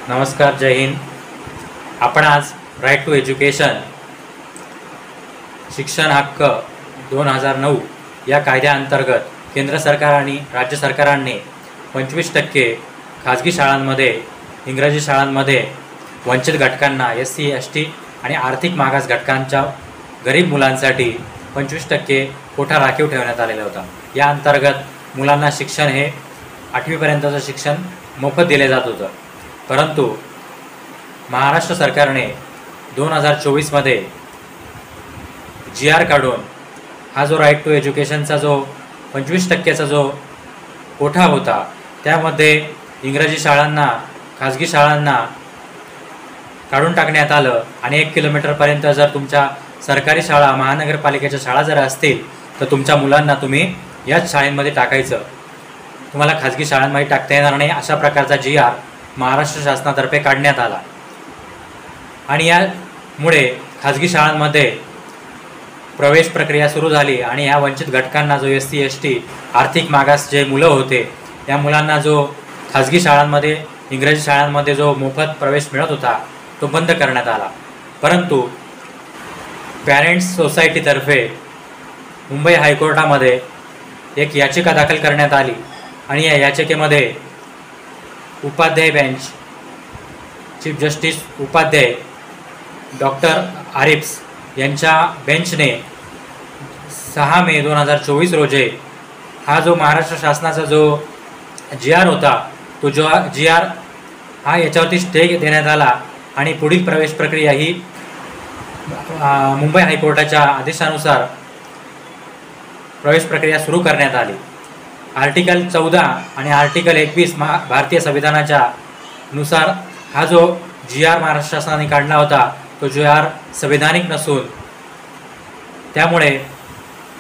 नमस्कार, जय हिंद. आपण आज राईट टू एज्युकेशन शिक्षण हक्क 2009 या कायद्याअंतर्गत केंद्र सरकार आणि राज्य सरकारांनी 25% खाजगी शाळांमध्ये, इंग्रजी शाळांमध्ये वंचित घटकांना, SC, ST आणि आर्थिक मागास घटकांच्या गरीब मुलांसाठी 25% कोटा राखीव ठेवण्यात आलेला होता. या अंतर्गत मुलांना शिक्षण हे 8वीपर्यंतचं शिक्षण मोफत दिले जात होतं. परंतु महाराष्ट्र सरकारने 2024मध्ये GR काढून हा जो राईट टू एज्युकेशनचा जो 25%चा जो कोठा होता त्यामध्ये इंग्रजी शाळांना, खाजगी शाळांना काढून टाकण्यात आलं आणि 1 किलोमीटरपर्यंत जर तुमच्या सरकारी शाळा, महानगरपालिकेच्या शाळा जर असतील तर तुमच्या मुलांना तुम्ही याच शाळेमध्ये टाकायचं, तुम्हाला खाजगी शाळांमध्ये टाकता येणार नाही, अशा प्रकारचा GR महाराष्ट्र शासनातर्फे काढण्यात आला. आणि यामुळे खाजगी शाळांमध्ये प्रवेश प्रक्रिया सुरू झाली आणि ह्या वंचित घटकांना जो SC, ST आर्थिक मागास जे मुलं होते या मुलांना जो खाजगी शाळांमध्ये, इंग्रजी शाळांमध्ये जो मोफत प्रवेश मिळत होता तो बंद करण्यात आला. परंतु पॅरेंट्स सोसायटीतर्फे मुंबई हायकोर्टामध्ये एक याचिका दाखल करण्यात आली आणि या याचिकेमध्ये Upadhyay bench, chief justice Upadhyay doctor Arifs यांच्या बेंचने 6 मे 2024 रोजी हा जो महाराष्ट्र शासनाचा जो GR होता तो जो GR हा याच्यावरती स्टे देण्यात आला आणि पुढील प्रवेश प्रक्रिया ही मुंबई हायकोर्टाच्या आदेशानुसार प्रवेश प्रक्रिया सुरू करण्यात आली. आर्टिकल 14 आणि आर्टिकल 21 भारतीय संविधानाच्या नुसार हा जो GR महाराष्ट्र शासनाने काढला होता तो GR संविधानिक नसून त्यामुळे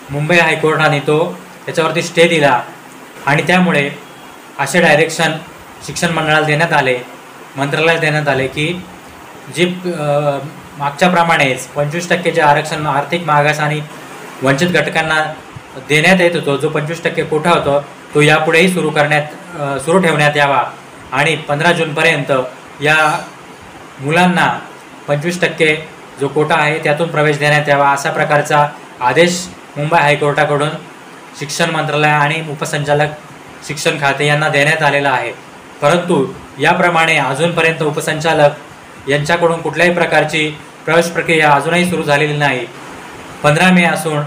मुंबई हायकोर्टाने तो त्याच्यावरती स्टे दिला आणि त्यामुळे असे डायरेक्शन शिक्षण मंडळाला देण्यात आले, मंत्रालयाला देण्यात आले की जी मागच्याप्रमाणेच 25% आरक्षण आर्थिक मागास आणि वंचित घटकांना देण्यात येत होतो, जो 25% कोटा होतो तो यापुढेही सुरू ठेवण्यात यावा आणि 15 जूनपर्यंत या मुलांना 25% जो कोटा आहे त्यातून प्रवेश देण्यात यावा, अशा प्रकारचा आदेश मुंबई हायकोर्टाकडून शिक्षण मंत्रालय आणि उपसंचालक शिक्षण खाते यांना देण्यात आलेला आहे. परंतु याप्रमाणे अजूनपर्यंत उपसंचालक यांच्याकडून कुठल्याही प्रकारची प्रवेश प्रक्रिया अजूनही सुरू झालेली नाही. 15 मे असून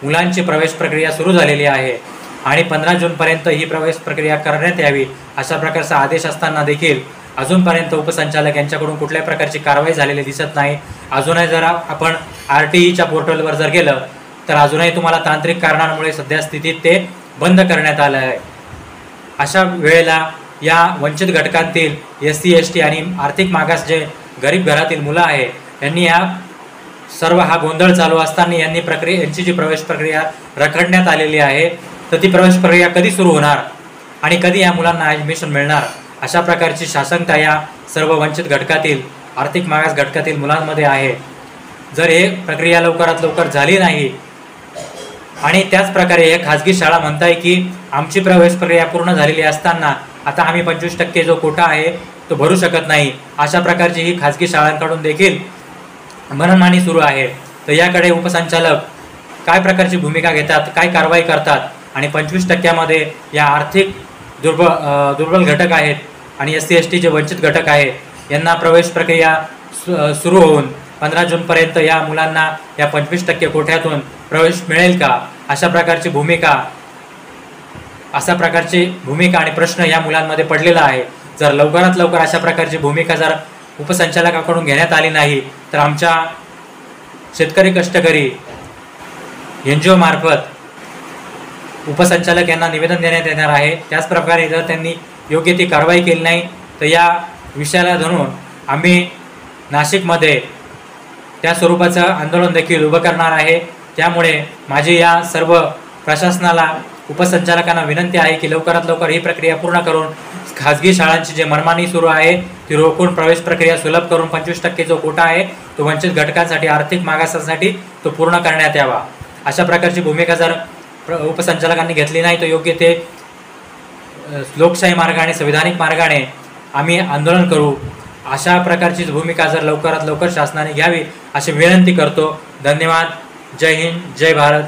मुलांची प्रवेश प्रक्रिया सुरू झालेली आहे आणि 15 जूनपर्यंत ही प्रवेश प्रक्रिया करण्यात यावी अशा प्रकारचा आदेश असताना देखील अजूनपर्यंत उपसंचालक यांच्याकडून कुठल्याही प्रकारची कारवाई झालेली दिसत नाही. अजूनही जर आपण RTEच्या पोर्टलवर जर गेलं तर अजूनही तुम्हाला तांत्रिक कारणांमुळे सध्या स्थितीत ते बंद करण्यात आलं आहे. अशा वेळेला या वंचित घटकांतील SC, ST आणि आर्थिक मागास जे गरीब घरातील मुलं आहे यांनी सर्व हा गोंधळ चालू असताना यांची जी प्रवेश प्रक्रिया रखडण्यात आलेली आहे तर ती प्रवेश प्रक्रिया कधी सुरू होणार आणि कधी या मुलांना ॲडमिशन मिळणार, अशा प्रकारची शासनता या सर्व वंचित घटकातील, आर्थिक मागास घटकातील मुलांमध्ये आहे. जर हे प्रक्रिया लवकरात लवकर झाली नाही आणि त्याचप्रकारे हे खाजगी शाळा म्हणताय की आमची प्रवेश प्रक्रिया पूर्ण झालेली असताना आता आम्ही 25% जो कोटा आहे तो भरू शकत नाही, अशा प्रकारची ही खाजगी शाळांकडून देखील मनमानी सुरू आहे. तर याकडे उपसंचालक काय प्रकारची भूमिका घेतात, काय कारवाई करतात आणि 25%मध्ये या आर्थिक दुर्बल घटक आहेत आणि SC, ST जे वंचित घटक आहेत यांना प्रवेश प्रक्रिया सुरू होऊन 15 जूनपर्यंत या मुलांना या 25% कोट्यातून प्रवेश मिळेल का, अशा प्रकारची भूमिका आणि प्रश्न या मुलांमध्ये पडलेला आहे. जर लवकरात लवकर अशा प्रकारची भूमिका जर उपसंचालकाकडून घेण्यात आली नाही तर आमच्या शेतकरी कष्टकरी NGO मार्फत उपसंचालक यांना निवेदन देण्यात येणार आहे. त्याचप्रकारे जर त्यांनी योग्य ती कारवाई केली नाही तर या विषयाला धरून आम्ही नाशिकमध्ये त्या स्वरूपाचं आंदोलन देखील उभं करणार आहे. त्यामुळे माझी या सर्व प्रशासनाला, उपसंचालकांना विनंती आहे की लवकरात लवकर ही प्रक्रिया पूर्ण करून खाजगी शाळांची जे मनमानी सुरू आहे ती रोखून प्रवेश प्रक्रिया सुलभ करून 25% जो कोटा आहे तो वंचित घटकांसाठी, आर्थिक मागासासाठी तो पूर्ण करण्यात यावा. अशा प्रकारची भूमिका जर उपसंचालकांनी घेतली नाही तर योग्य ते लोकशाही मार्गाने, संविधानिक मार्गाने आम्ही आंदोलन करू, अशा प्रकारचीच भूमिका जर लवकरात लवकर शासनाने घ्यावी अशी विनंती करतो. धन्यवाद. जय हिंद, जय भारत.